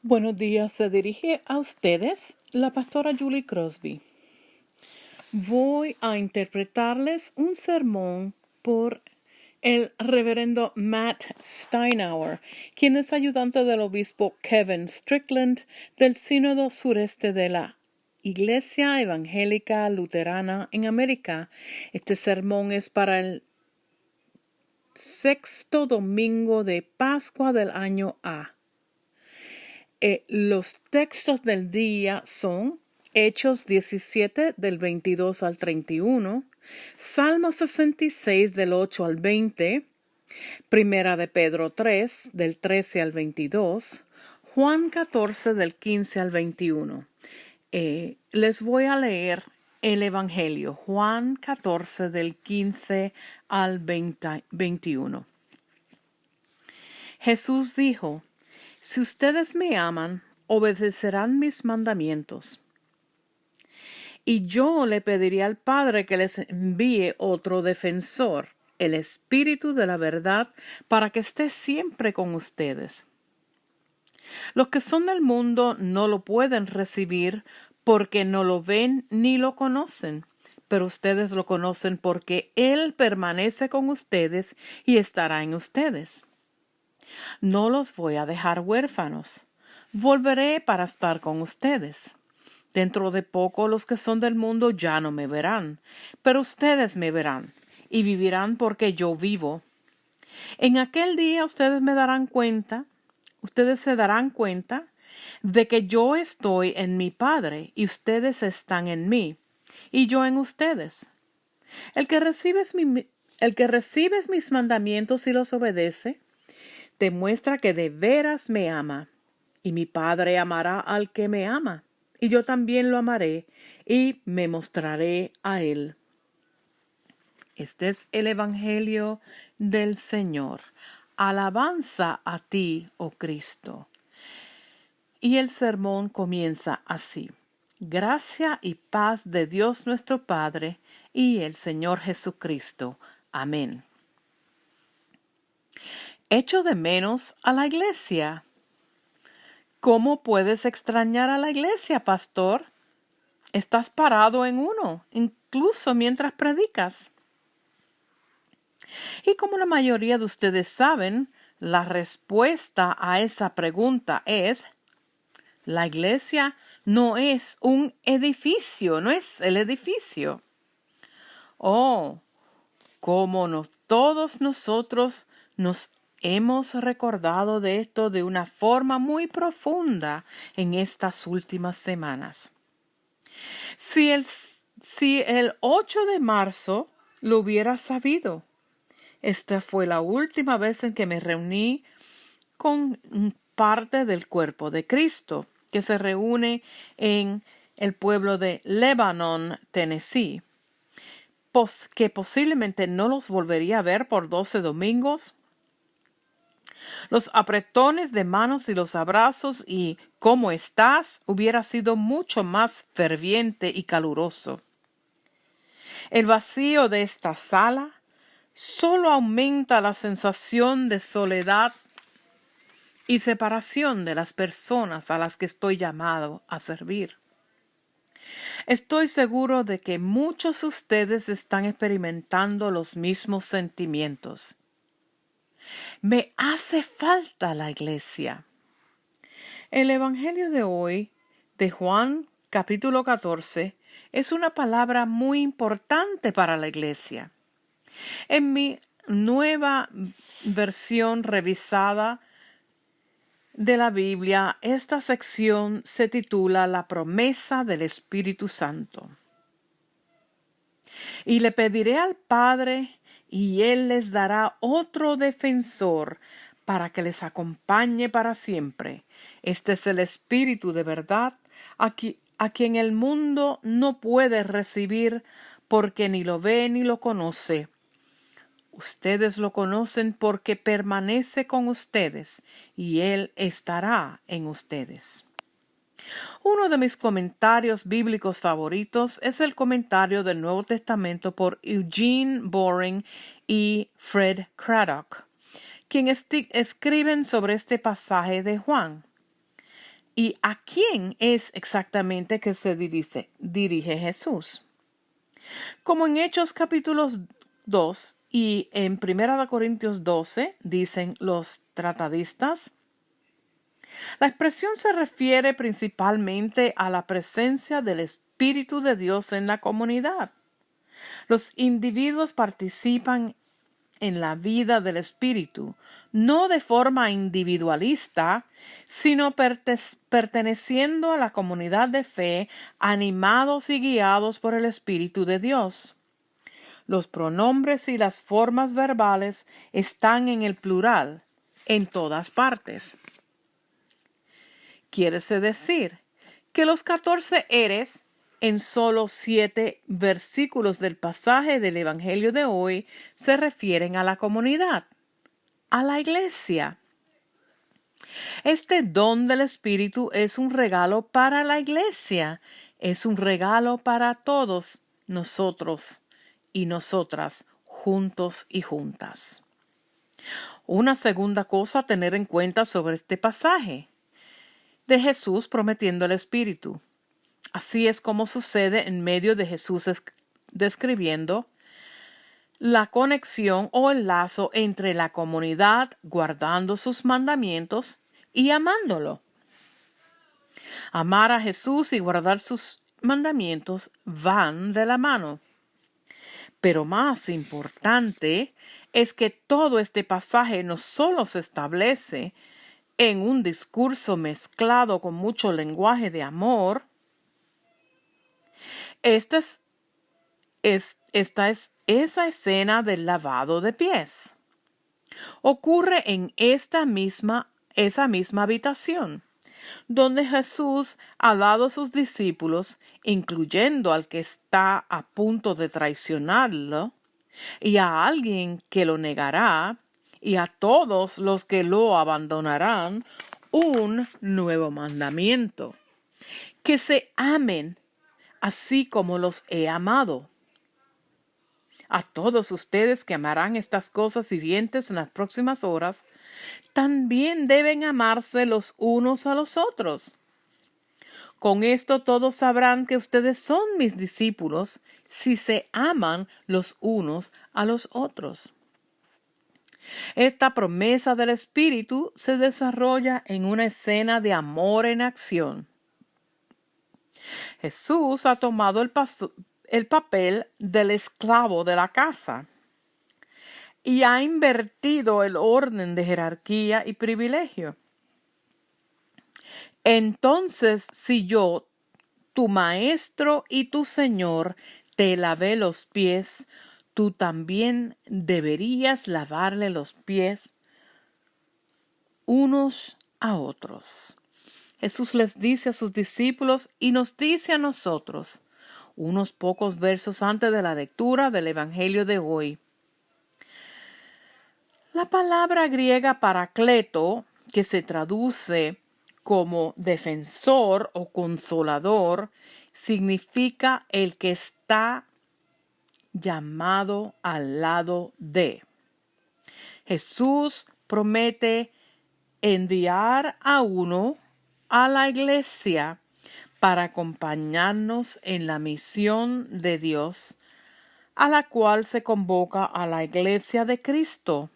Buenos días, se dirige a ustedes la pastora Julie Crosby. Voy a interpretarles un sermón por el reverendo Matt Steinauer, quien es ayudante del obispo Kevin Strickland del Sínodo Sureste de la Iglesia Evangélica Luterana en América. Este sermón es para el sexto domingo de Pascua del año A. Los textos del día son Hechos 17 del 22 al 31, Salmo 66 del 8 al 20, Primera de Pedro 3 del 13 al 22, Juan 14 del 15 al 21. Les voy a leer el Evangelio, Juan 14 del 15 al 21. Jesús dijo: Si ustedes me aman, obedecerán mis mandamientos. Y yo le pediré al Padre que les envíe otro defensor, el Espíritu de la verdad, para que esté siempre con ustedes. Los que son del mundo no lo pueden recibir porque no lo ven ni lo conocen, pero ustedes lo conocen porque Él permanece con ustedes y estará en ustedes. No los voy a dejar huérfanos. Volveré para estar con ustedes. Dentro de poco los que son del mundo ya no me verán, pero ustedes me verán y vivirán porque yo vivo. En aquel día ustedes se darán cuenta de que yo estoy en mi Padre y ustedes están en mí y yo en ustedes. El que recibe mis mandamientos y los obedece, demuestra que de veras me ama, y mi Padre amará al que me ama, y yo también lo amaré, y me mostraré a él. Este es el Evangelio del Señor. Alabanza a ti, oh Cristo. Y el sermón comienza así: Gracia y paz de Dios nuestro Padre y el Señor Jesucristo. Amén. Echo de menos a la iglesia. ¿Cómo puedes extrañar a la iglesia, pastor? Estás parado en uno, incluso mientras predicas. Y como la mayoría de ustedes saben, la respuesta a esa pregunta es: la iglesia no es un edificio, no es el edificio. Oh, todos nosotros nos hemos recordado de esto de una forma muy profunda en estas últimas semanas. Si el 8 de marzo lo hubiera sabido, esta fue la última vez en que me reuní con parte del cuerpo de Cristo, que se reúne en el pueblo de Lebanon, Tennessee, que posiblemente no los volvería a ver por 12 domingos. Los apretones de manos y los abrazos y ¿cómo estás? Hubiera sido mucho más ferviente y caluroso. El vacío de esta sala solo aumenta la sensación de soledad y separación de las personas a las que estoy llamado a servir. Estoy seguro de que muchos de ustedes están experimentando los mismos sentimientos. Me hace falta la iglesia. El Evangelio de hoy, de Juan, capítulo 14, es una palabra muy importante para la iglesia. En mi nueva versión revisada de la Biblia, esta sección se titula La promesa del Espíritu Santo. Y le pediré al Padre, y Él les dará otro defensor para que les acompañe para siempre. Este es el Espíritu de verdad, a quien el mundo no puede recibir porque ni lo ve ni lo conoce. Ustedes lo conocen porque permanece con ustedes y Él estará en ustedes. Uno de mis comentarios bíblicos favoritos es el comentario del Nuevo Testamento por Eugene Boring y Fred Craddock, quien escriben sobre este pasaje de Juan. ¿Y a quién es exactamente que se dirige Jesús? Como en Hechos capítulos 2 y en 1 Corintios 12 dicen los tratadistas, la expresión se refiere principalmente a la presencia del Espíritu de Dios en la comunidad. Los individuos participan en la vida del Espíritu, no de forma individualista, sino perteneciendo a la comunidad de fe, animados y guiados por el Espíritu de Dios. Los pronombres y las formas verbales están en el plural, en todas partes. Quiere decir que los 14 eres en solo 7 versículos del pasaje del Evangelio de hoy se refieren a la comunidad, a la iglesia. Este don del Espíritu es un regalo para la iglesia, es un regalo para todos nosotros y nosotras, juntos y juntas. Una segunda cosa a tener en cuenta sobre este pasaje de Jesús prometiendo el Espíritu. Así es como sucede en medio de Jesús describiendo la conexión o el lazo entre la comunidad guardando sus mandamientos y amándolo. Amar a Jesús y guardar sus mandamientos van de la mano. Pero más importante es que todo este pasaje no solo se establece en un discurso mezclado con mucho lenguaje de amor. Esta es esa escena del lavado de pies. Ocurre en esa misma habitación, donde Jesús ha dado a sus discípulos, incluyendo al que está a punto de traicionarlo, y a alguien que lo negará, y a todos los que lo abandonarán, un nuevo mandamiento: que se amen así como los he amado. A todos ustedes que amarán estas cosas hirientes en las próximas horas, también deben amarse los unos a los otros. Con esto todos sabrán que ustedes son mis discípulos si se aman los unos a los otros. Esta promesa del Espíritu se desarrolla en una escena de amor en acción. Jesús ha tomado el papel del esclavo de la casa y ha invertido el orden de jerarquía y privilegio. Entonces, si yo, tu maestro y tu Señor, te lavé los pies, tú también deberías lavarle los pies unos a otros. Jesús les dice a sus discípulos y nos dice a nosotros, unos pocos versos antes de la lectura del Evangelio de hoy. La palabra griega parakleto, que se traduce como defensor o consolador, significa el que está llamado al lado de. Jesús promete enviar a uno a la iglesia para acompañarnos en la misión de Dios, a la cual se convoca a la iglesia de Cristo.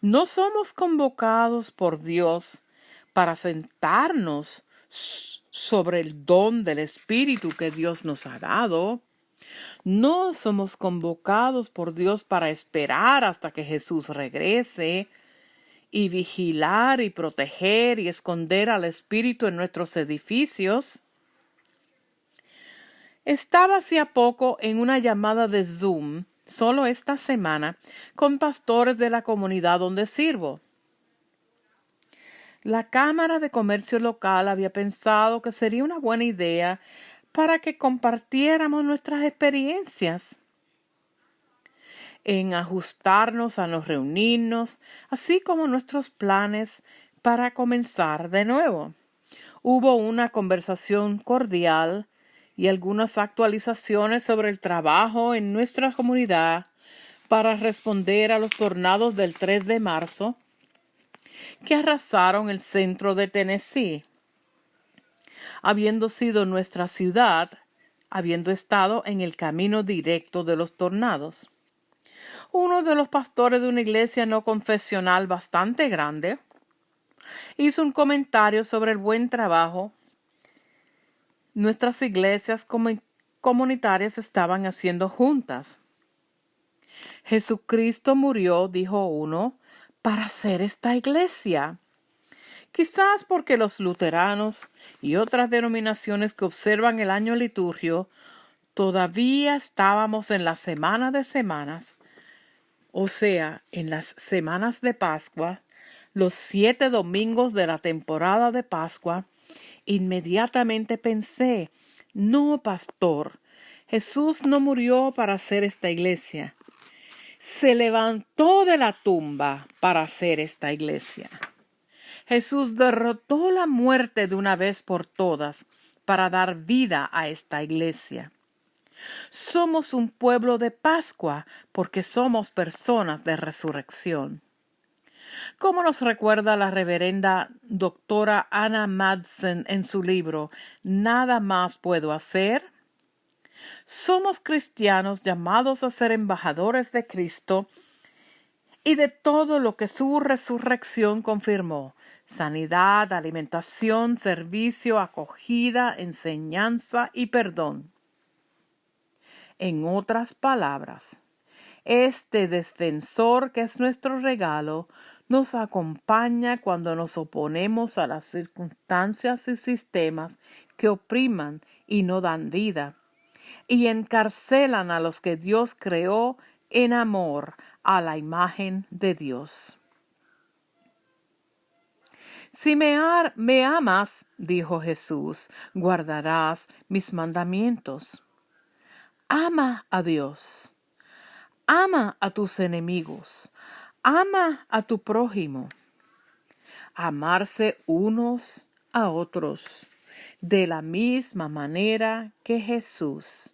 No somos convocados por Dios para sentarnos sobre el don del Espíritu que Dios nos ha dado. No somos convocados por Dios para esperar hasta que Jesús regrese y vigilar y proteger y esconder al Espíritu en nuestros edificios. Estaba hacía poco en una llamada de Zoom, solo esta semana, con pastores de la comunidad donde sirvo. La Cámara de Comercio local había pensado que sería una buena idea para que compartiéramos nuestras experiencias en ajustarnos a nos reunirnos, así como nuestros planes para comenzar de nuevo. Hubo una conversación cordial y algunas actualizaciones sobre el trabajo en nuestra comunidad para responder a los tornados del 3 de marzo que arrasaron el centro de Tennessee. habiendo sido nuestra ciudad, habiendo estado en el camino directo de los tornados. Uno de los pastores de una iglesia no confesional bastante grande hizo un comentario sobre el buen trabajo nuestras iglesias comunitarias estaban haciendo juntas. Jesucristo murió, dijo uno, para hacer esta iglesia. Quizás porque los luteranos y otras denominaciones que observan el año liturgio todavía estábamos en la semana de semanas, o sea, en las semanas de Pascua, los 7 domingos de la temporada de Pascua. Inmediatamente pensé, no, pastor, Jesús no murió para hacer esta iglesia. Se levantó de la tumba para hacer esta iglesia. Jesús derrotó la muerte de una vez por todas para dar vida a esta iglesia. Somos un pueblo de Pascua porque somos personas de resurrección. Como nos recuerda la reverenda doctora Anna Madsen en su libro Nada más puedo hacer, somos cristianos llamados a ser embajadores de Cristo y de todo lo que su resurrección confirmó: sanidad, alimentación, servicio, acogida, enseñanza y perdón. En otras palabras, este defensor que es nuestro regalo nos acompaña cuando nos oponemos a las circunstancias y sistemas que opriman y no dan vida, y encarcelan a los que Dios creó en amor a la imagen de Dios. Si me amas, dijo Jesús, guardarás mis mandamientos. Ama a Dios. Ama a tus enemigos. Ama a tu prójimo. Amarse unos a otros de la misma manera que Jesús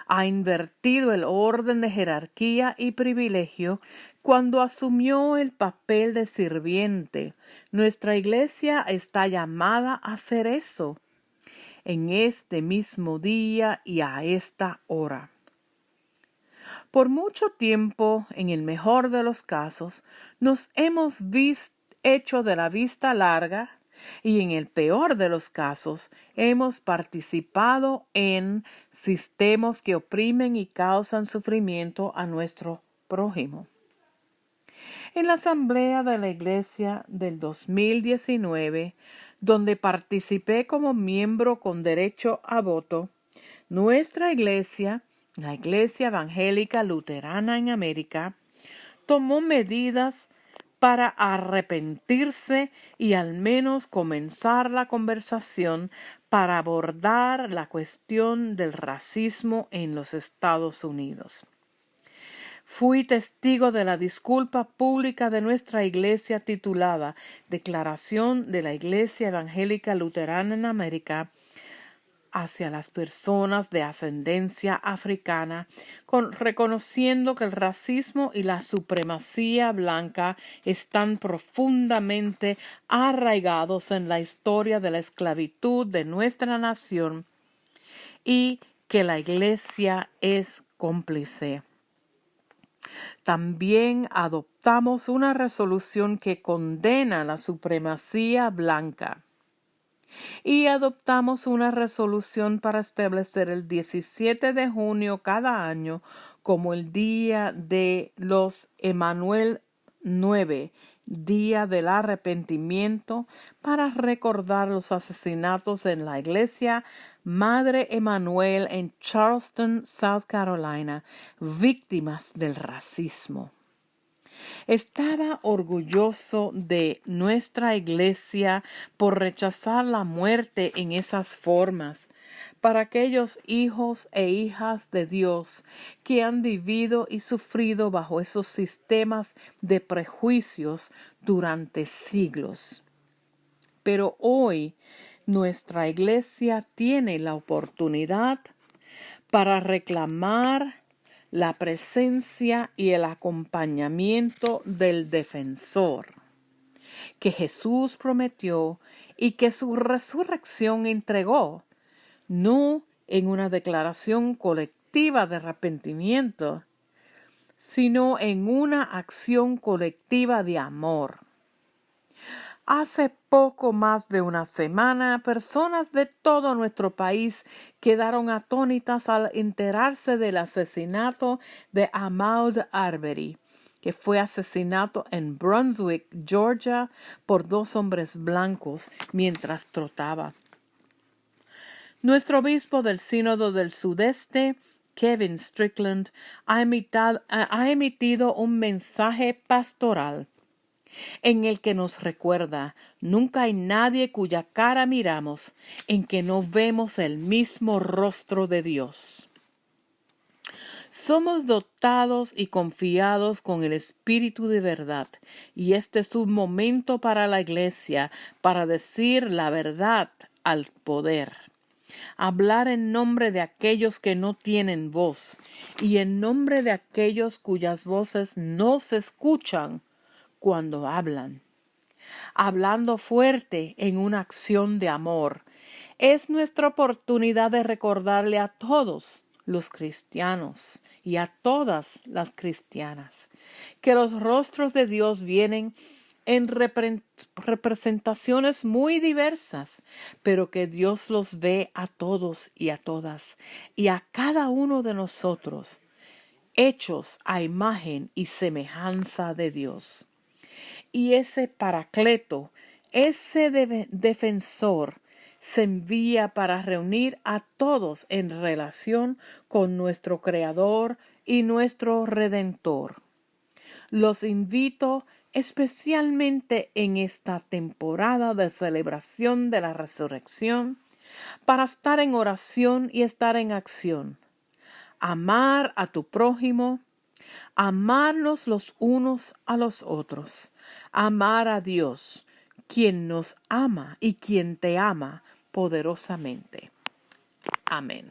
ha invertido el orden de jerarquía y privilegio cuando asumió el papel de sirviente. Nuestra iglesia está llamada a hacer eso en este mismo día y a esta hora. Por mucho tiempo, en el mejor de los casos, nos hemos hecho de la vista larga y en el peor de los casos hemos participado en sistemas que oprimen y causan sufrimiento a nuestro prójimo. En la asamblea de la iglesia del 2019, donde participé como miembro con derecho a voto, nuestra iglesia, la Iglesia Evangélica Luterana en América, tomó medidas para arrepentirse y al menos comenzar la conversación para abordar la cuestión del racismo en los Estados Unidos. Fui testigo de la disculpa pública de nuestra iglesia titulada Declaración de la Iglesia Evangélica Luterana en América hacia las personas de ascendencia africana, reconociendo que el racismo y la supremacía blanca están profundamente arraigados en la historia de la esclavitud de nuestra nación y que la Iglesia es cómplice. También adoptamos una resolución que condena la supremacía blanca. Y adoptamos una resolución para establecer el 17 de junio cada año como el Día de los Emanuel 9, Día del Arrepentimiento, para recordar los asesinatos en la iglesia Madre Emanuel en Charleston, South Carolina, víctimas del racismo. Estaba orgulloso de nuestra iglesia por rechazar la muerte en esas formas para aquellos hijos e hijas de Dios que han vivido y sufrido bajo esos sistemas de prejuicios durante siglos. Pero hoy nuestra iglesia tiene la oportunidad para reclamar la presencia y el acompañamiento del defensor. que Jesús prometió y que su resurrección entregó, no en una declaración colectiva de arrepentimiento, sino en una acción colectiva de amor. Hace poco más de una semana, personas de todo nuestro país quedaron atónitas al enterarse del asesinato de Ahmaud Arbery, que fue asesinado en Brunswick, Georgia, por 2 hombres blancos mientras trotaba. Nuestro obispo del Sínodo del Sudeste, Kevin Strickland, ha emitido un mensaje pastoral en el que nos recuerda: nunca hay nadie cuya cara miramos en que no vemos el mismo rostro de Dios. Somos dotados y confiados con el Espíritu de verdad, y este es un momento para la Iglesia para decir la verdad al poder. Hablar en nombre de aquellos que no tienen voz y en nombre de aquellos cuyas voces no se escuchan cuando hablan. Hablando fuerte en una acción de amor, es nuestra oportunidad de recordarle a todos los cristianos y a todas las cristianas que los rostros de Dios vienen en representaciones muy diversas, pero que Dios los ve a todos y a todas, y a cada uno de nosotros, hechos a imagen y semejanza de Dios. Y ese Paracleto, ese defensor, se envía para reunir a todos en relación con nuestro Creador y nuestro Redentor. Los invito especialmente en esta temporada de celebración de la resurrección para estar en oración y estar en acción. Amar a tu prójimo, amarnos los unos a los otros, amar a Dios, quien nos ama y quien te ama poderosamente. Amén.